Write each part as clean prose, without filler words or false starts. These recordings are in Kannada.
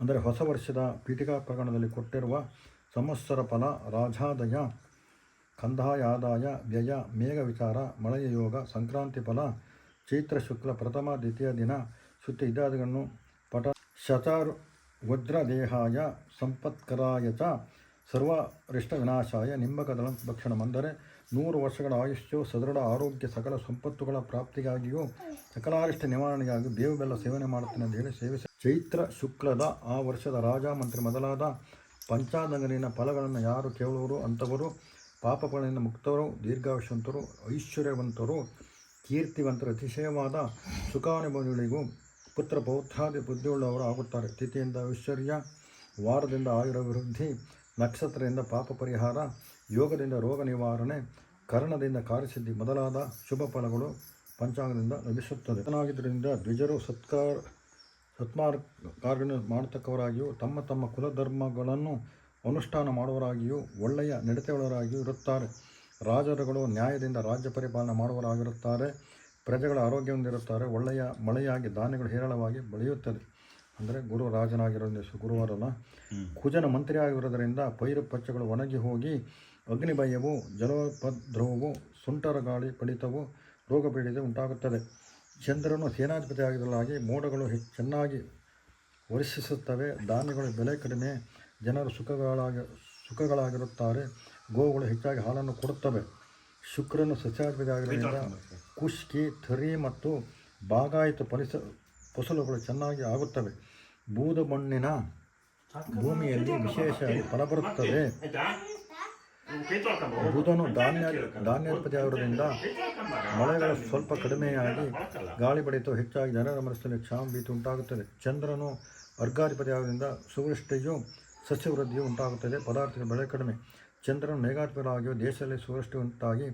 ಅಂದರೆ ಹೊಸ ವರ್ಷದ ಪೀಠಿಕಾ ಪ್ರಕರಣದಲ್ಲಿ ಕೊಟ್ಟಿರುವ ಸಂವತ್ಸರ ಫಲ, ರಾಜಾದಯ, ಕಂದಾಯಾದಾಯ, ವ್ಯಯ, ಮೇಘ ವಿಚಾರ, ಮಳೆಯ ಯೋಗ, ಸಂಕ್ರಾಂತಿ ಫಲ, ಚೈತ್ರ ಶುಕ್ಲ ಪ್ರಥಮ ದ್ವಿತೀಯ ದಿನ ಶುದ್ಧ ಇತ್ಯಾದಿಗಳನ್ನು ಪಟ ಶತಾರು ವಜ್ರದೇಹಾಯ ಸಂಪತ್ಕರಾಯ ಚ ಸರ್ವರಿಷ್ಟ ವಿನಾಶಾಯ ನಿಂಬಕದಳ ಭಕ್ಷಣಂ. ಅಂದರೆ 100 ವರ್ಷಗಳ ಆಯುಷ್ಯು, ಸದೃಢ ಆರೋಗ್ಯ, ಸಕಲ ಸಂಪತ್ತುಗಳ ಪ್ರಾಪ್ತಿಗಾಗಿಯೂ ಸಕಲಾರಿಷ್ಟ ನಿವಾರಣೆಗಾಗಿ ಬೇವು ಬೆಲ್ಲ ಸೇವನೆ ಮಾಡುತ್ತೇನೆ ಎಂದು ಹೇಳಿ ಸೇವಿಸಿ ಚೈತ್ರ ಶುಕ್ಲದ ಆ ವರ್ಷದ ರಾಜ, ಮಂತ್ರಿ ಮೊದಲಾದ ಪಂಚಾಂಗನಿನ ಫಲಗಳನ್ನು ಯಾರು ಕೇಳುವರು ಅಂಥವರು ಪಾಪಗಳಿಂದ ಮುಕ್ತರು, ದೀರ್ಘಾಯುಷ್ಯವಂತರು, ಐಶ್ವರ್ಯವಂತರು, ಕೀರ್ತಿವಂತರು, ಅತಿಶಯವಾದ ಸುಖಾನುಭವಿಗಳಿಗೂ ಪುತ್ರ ಪೌತ್ರಾದಿ ಬುದ್ಧಿಯುಳ್ಳವರು ಆಗುತ್ತಾರೆ. ತಿಥಿಯಿಂದ ಐಶ್ವರ್ಯ, ವಾರದಿಂದ ಆಯುರಾಭಿವೃದ್ಧಿ, ನಕ್ಷತ್ರದಿಂದ ಪಾಪ ಪರಿಹಾರ, ಯೋಗದಿಂದ ರೋಗ ನಿವಾರಣೆ, ಕರ್ಣದಿಂದ ಕಾರ್ಯಸಿದ್ಧಿ ಮೊದಲಾದ ಶುಭ ಫಲಗಳು ಪಂಚಾಂಗದಿಂದ ಲಭಿಸುತ್ತದೆ. ಚೆನ್ನಾಗಿದ್ದರಿಂದ ದ್ವಿಜರು ಸತ್ಮಾರ್ಗಗಳನ್ನು ಮಾಡತಕ್ಕವರಾಗಿಯೂ ತಮ್ಮ ತಮ್ಮ ಕುಲಧರ್ಮಗಳನ್ನು ಅನುಷ್ಠಾನ ಮಾಡುವವರಾಗಿಯೂ ಒಳ್ಳೆಯ ನಡತೆಯುಳ್ಳವರಾಗಿಯೂ ಇರುತ್ತಾರೆ. ರಾಜರುಗಳು ನ್ಯಾಯದಿಂದ ರಾಜ್ಯ ಪರಿಪಾಲನೆ ಮಾಡುವವರಾಗಿರುತ್ತಾರೆ. ಪ್ರಜೆಗಳ ಆರೋಗ್ಯದಿಂದಿರುತ್ತಾರೆ. ಒಳ್ಳೆಯ ಮಳೆಯಾಗಿ ಧಾನ್ಯಗಳು ಹೇರಳವಾಗಿ ಬೆಳೆಯುತ್ತದೆ. ಅಂದರೆ ಗುರು ರಾಜನಾಗಿರೋದ್ರಿಂದ ಗುರುವಾರಲ್ಲ, ಕುಜನ ಮಂತ್ರಿಯಾಗಿರುವುದರಿಂದ ಪೈರು ಪಚ್ಚಗಳು ಒಣಗಿ ಹೋಗಿ ಅಗ್ನಿಭಯವು, ಜಲೋಪದ್ರವವು, ಸುಂಟರ ಗಾಳಿ ಪಡಿತವು, ರೋಗ ಪೀಡಿತ ಉಂಟಾಗುತ್ತದೆ. ಚಂದ್ರನು ಸೇನಾಧಿಪತಿಯಾಗಿರಲಾಗಿ ಮೋಡಗಳು ಚೆನ್ನಾಗಿ ವರ್ಷಿಸುತ್ತವೆ. ಧಾನ್ಯಗಳು ಬೆಲೆ ಕಡಿಮೆ, ಜನರು ಸುಖಗಳಾಗಿರುತ್ತಾರೆ. ಗೋವುಗಳು ಹೆಚ್ಚಾಗಿ ಹಾಲನ್ನು ಕೊಡುತ್ತವೆ. ಶುಕ್ರನು ಸಸ್ಯಾಧಿಪತಿಯಾಗಿರುವುದರಿಂದ ಕುಷ್ಕಿ, ಥರಿ ಮತ್ತು ಬಾಗಾಯಿತು ಫಸಲುಗಳು ಚೆನ್ನಾಗಿ ಆಗುತ್ತವೆ. ಬೂದು ಮಣ್ಣಿನ ಭೂಮಿಯಲ್ಲಿ ವಿಶೇಷವಾಗಿ ಫಲ ಬರುತ್ತದೆ. ಬುಧನು ಧಾನ್ಯಾಧಿಪತಿಯಾಗಿರುವುದರಿಂದ ಮಳೆಗಳು ಸ್ವಲ್ಪ ಕಡಿಮೆಯಾಗಿ ಗಾಳಿ ಬಡಿತು ಹೆಚ್ಚಾಗಿ ಜನರ ಮನಸ್ಸಿನಲ್ಲಿ ಕ್ಷಾಮ ಭೀತಿ ಉಂಟಾಗುತ್ತದೆ. ಚಂದ್ರನು ಅರ್ಘಾಧಿಪತಿಯಾಗುವುದರಿಂದ ಸುವೃಷ್ಟಿಯು ಸಸ್ಯವೃದ್ಧಿಯು ಉಂಟಾಗುತ್ತದೆ. ಪದಾರ್ಥಗಳ ಬೆಳೆ ಕಡಿಮೆ. ಚಂದ್ರನು ಮೇಘಾಧಿಪತಿಯಾಗಿಯೂ ದೇಶದಲ್ಲಿ ಸುವೃಷ್ಟಿ ಉಂಟಾಗಿ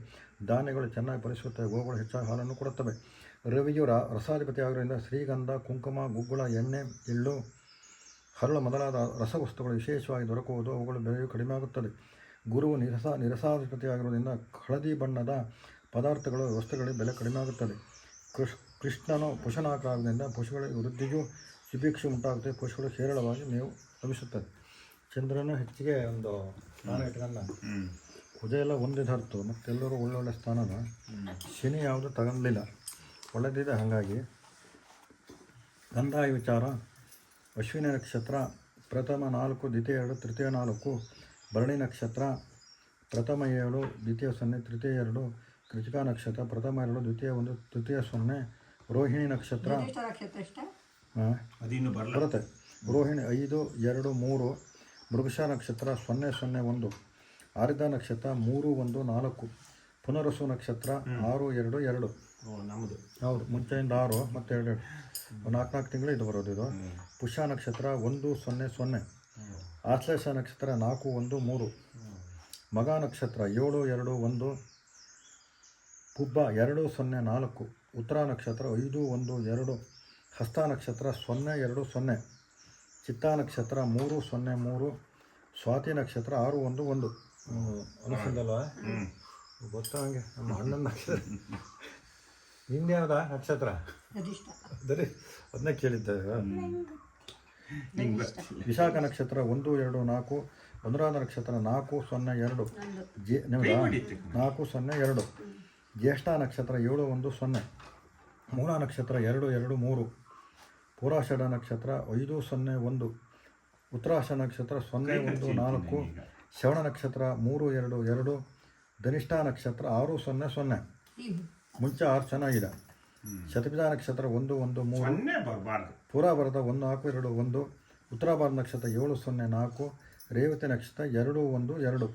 ಧಾನ್ಯಗಳು ಚೆನ್ನಾಗಿ ಫಲಿಸುತ್ತವೆ. ಗೋಗಳು ಹೆಚ್ಚಾಗಿ ಹಾಲನ್ನು ಕೊಡುತ್ತವೆ. ರವಿಯು ರಸಾಧಿಪತಿಯಾಗಿರುವುದರಿಂದ ಶ್ರೀಗಂಧ, ಕುಂಕುಮ, ಗುಗ್ಗುಳ, ಎಣ್ಣೆ, ಎಳ್ಳು, ಹರಳು ಮೊದಲಾದ ರಸವಸ್ತುಗಳು ವಿಶೇಷವಾಗಿ ದೊರಕುವುದು. ಅವುಗಳ ಬೆಲೆಯು ಕಡಿಮೆ ಆಗುತ್ತದೆ. ಗುರುವು ನಿರಸಾಧಿಪತಿಯಾಗಿರುವುದರಿಂದ ಹಳದಿ ಬಣ್ಣದ ಪದಾರ್ಥಗಳು ವಸ್ತುಗಳಿಗೆ ಬೆಲೆ ಕಡಿಮೆ ಆಗುತ್ತದೆ. ಕೃಷ್ಣನು ಪುಷನಾಕಾರದಿಂದ ಪಶುಗಳಿಗೆ ವೃದ್ಧಿಗೂ ಸುಭಿಕ್ಷೆ ಉಂಟಾಗುತ್ತದೆ. ಪಶುಗಳು ಹೇರಳವಾಗಿ ಮೇವು ಲಭಿಸುತ್ತದೆ. ಚಂದ್ರನು ಹೆಚ್ಚಿಗೆ ಒಂದು ಸ್ಥಾನ ಇಟ್ಕೊಂಡ. ಕುಜ ಎಲ್ಲ ಒಂದೇ ಧರ್ತು ಮತ್ತೆಲ್ಲರೂ ಒಳ್ಳೊಳ್ಳೆ ಸ್ಥಾನದ. ಶನಿ ಯಾವುದು ತಗೊಳ್ಳಿಲ್ಲ, ಒಳ್ಳೆದಿದೆ. ಹಾಗಾಗಿ ಕಂದಾಯ ವಿಚಾರ, ಅಶ್ವಿನಿ ನಕ್ಷತ್ರ ಪ್ರಥಮ 4, ದ್ವಿತೀಯ 2, ತೃತೀಯ 4, ಭರಣಿ ನಕ್ಷತ್ರ ಪ್ರಥಮ 7, ದ್ವಿತೀಯ 0, ತೃತೀಯ 2, ಕೃತಿಕಾ ನಕ್ಷತ್ರ ಪ್ರಥಮ 2, ದ್ವಿತೀಯ 1, ತೃತೀಯ 0, ರೋಹಿಣಿ ನಕ್ಷತ್ರ ಬರುತ್ತೆ. ರೋಹಿಣಿ 5, 2, 3, ಮೃಗಶ ನಕ್ಷತ್ರ 0, 0, 1, ಆರಿದ ನಕ್ಷತ್ರ 3, 1, 4, ಪುನರಸು ನಕ್ಷತ್ರ 6, 2, 2. ನಮ್ಮದು ಹೌದು, ಮುಂಚೆಯಿಂದ 6 ಮತ್ತು 2 4 ತಿಂಗಳು ಇದು ಬರೋದು. ಇದು ಪುಷ್ಯ ನಕ್ಷತ್ರ 1, 0, 0, ಆಶ್ಲೇಷ ನಕ್ಷತ್ರ 4, 1, 3, ಮಗ ನಕ್ಷತ್ರ 7, 2, 1, ಪುಬ್ಬ 2, 0, 4, ಉತ್ತರ ನಕ್ಷತ್ರ 5, 1, 2, ಹಸ್ತ ನಕ್ಷತ್ರ 0, 2, 0, ಚಿತ್ತಾ ನಕ್ಷತ್ರ 3, 0, 3, ಸ್ವಾತಿ ನಕ್ಷತ್ರ 6, 1, 1. ಅನಿಸಿದಲ್ವಾ? ಗೊತ್ತಾ ಹಂಗೆ ನಮ್ಮ ಅಣ್ಣನ ನಕ್ಷತ್ರ. ನಿನ್ಯಾವ್ದ ನಕ್ಷತ್ರ? ಅದನ್ನೇ ಕೇಳಿದ್ದೇವೆ. ವಿಶಾಖ ನಕ್ಷತ್ರ 1, 2, 4, ಅನುರಾಧ ನಕ್ಷತ್ರ 4, 0, 2, 4, 0, 2, ಜ್ಯೇಷ್ಠ ನಕ್ಷತ್ರ 7, 1, 0, ಮೂಲ ನಕ್ಷತ್ರ 2, 2, 3, ಪೂರಾಷಾಢ ನಕ್ಷತ್ರ 5, 0, 1, ಉತ್ತರಾಷ ನಕ್ಷತ್ರ 0, 1, 4, ಶ್ರವಣ ನಕ್ಷತ್ರ 3, 2, 2, ಧನಿಷ್ಠ ನಕ್ಷತ್ರ 6, 0, 0. ಮುಂಚೆ 6 ಚೆನ್ನಾಗಿದೆ. ಶತಭಿಜ ನಕ್ಷತ್ರ 1, 1, 3, ಪೂರಾಭರದ 1, 4, 2, 1, ಉತ್ತರಾಭಾರದ ನಕ್ಷತ್ರ 7, 0, 4, ರೇವತಿ ನಕ್ಷತ್ರ 2, 1, 2.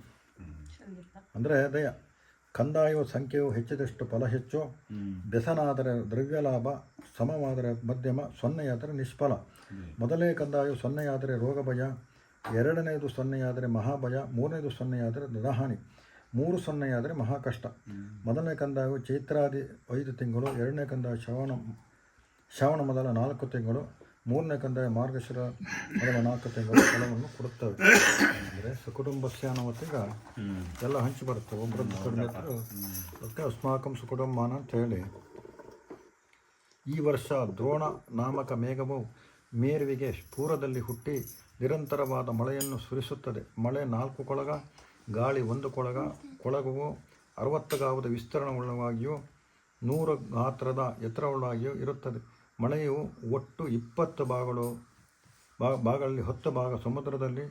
ಅಂದರೆ ದಯ ಕಂದಾಯವು ಸಂಖ್ಯೆಯು ಹೆಚ್ಚಿದಷ್ಟು ಫಲ ಹೆಚ್ಚು. ಬೆಸನಾದರೆ ದ್ರವ್ಯ ಲಾಭ, ಸಮವಾದರೆ ಮಧ್ಯಮ, 0 ಆದರೆ ನಿಷ್ಫಲ. ಮೊದಲನೇ ಕಂದಾಯು 0 ಆದರೆ ರೋಗ ಭಯ, ಎರಡನೇದು 0 ಆದರೆ ಮಹಾಭಯ, ಮೂರನೇದು 0 ಆದರೆ ಧನಹಾನಿ, 3 0 ಆದರೆ ಮಹಾ ಕಷ್ಟ. ಮೊದಲನೇ ಕಂದಾಯವು ಚೈತ್ರಾದಿ 5 ತಿಂಗಳು, ಎರಡನೇ ಕಂದಾಯ ಶ್ರವಣ ಮೊದಲ 4 ತಿಂಗಳು, ಮೂರನೇ ಕಂದಾಯ ಮಾರ್ಗಶಿರ ಮೊದಲ 4 ತಿಂಗಳು ಫಲವನ್ನು ಕೊಡುತ್ತವೆ. ಅಂದರೆ ಸುಕುಟುಂಬಸ್ಯ ಅನ್ನೋತ್ತೀಗ ಎಲ್ಲ ಹಂಚಿ ಬರ್ತವೆ. ಒಬ್ಬರದ್ದು ಕಡಿಮೆ ಅದಕ್ಕೆ ಅಸ್ಮಾಕಂ ಸುಕುಟುಂಬಾನ ಅಂತ ಹೇಳಿ. ಈ ವರ್ಷ ದ್ರೋಣ ನಾಮಕ ಮೇಘವು ಮೇರುವಿಗೆ ಪೂರ್ವದಲ್ಲಿ ಹುಟ್ಟಿ ನಿರಂತರವಾದ ಮಳೆಯನ್ನು ಸುರಿಸುತ್ತದೆ. ಮಳೆ 4 ಕೊಳಗ, ಗಾಳಿ 1 ಕೊಳಗ. ಕೊಳಗವು 60 ಗಾವದ ವಿಸ್ತರಣೆಯುಳ್ಳವಾಗಿಯೂ 100 ಗಾತ್ರದ ಎತ್ತರವುಳ್ಳಾಗಿಯೂ ಇರುತ್ತದೆ. ಮಳೆಯು ಒಟ್ಟು 20 ಭಾಗಗಳಲ್ಲಿ 10 ಭಾಗ ಸಮುದ್ರದಲ್ಲಿ